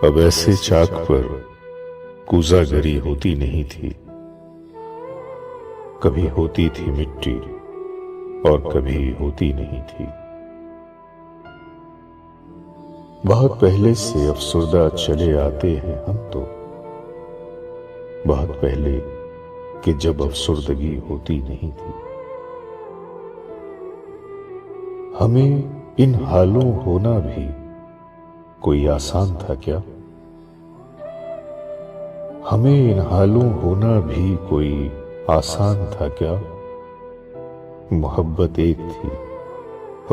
अब ऐसे चाक पर कूजागरी होती नहीं थी। कभी होती थी मिट्टी और कभी होती नहीं थी। बहुत पहले से अफसुर्दा चले आते हैं हम तो, बहुत पहले कि जब अफसुर्दगी होती नहीं थी। हमें इन हालों होना भी कोई आसान था क्या? हमें इन हालों होना भी कोई आसान था क्या? मोहब्बत एक थी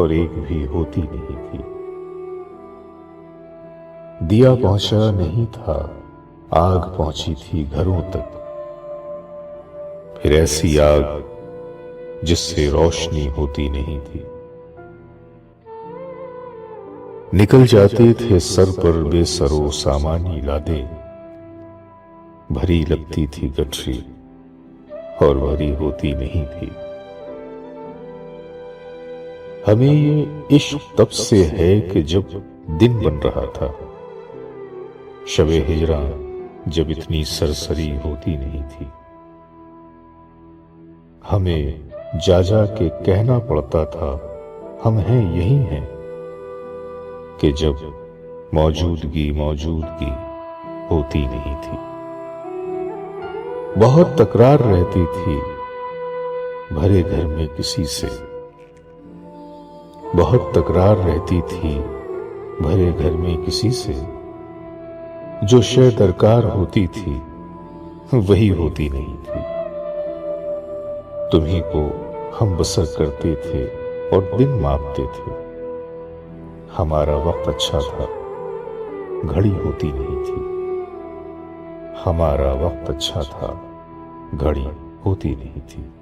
और एक भी होती नहीं थी। दिया पहुंचा नहीं था, आग पहुंची थी घरों तक। फिर ऐसी आग जिससे रोशनी होती नहीं थी। निकल जाते थे सर पर बेसरो सामानी लादे, भरी लगती थी गठरी और भरी होती नहीं थी। हमें ये इश्क तब से है कि जब दिन बन रहा था, शबे हिजरा जब इतनी सरसरी होती नहीं थी। हमें जा जा के कहना पड़ता था हम हैं यही हैं, कि जब मौजूदगी होती नहीं थी। बहुत तकरार रहती थी भरे घर में किसी से, बहुत तकरार रहती थी भरे घर में किसी से। जो शय दरकार होती थी वही होती नहीं थी। तुम्ही को हम बसर करते थे और दिन मापते थे। हमारा वक्त अच्छा था, घड़ी होती नहीं थी। हमारा वक्त अच्छा था, घड़ी होती नहीं थी।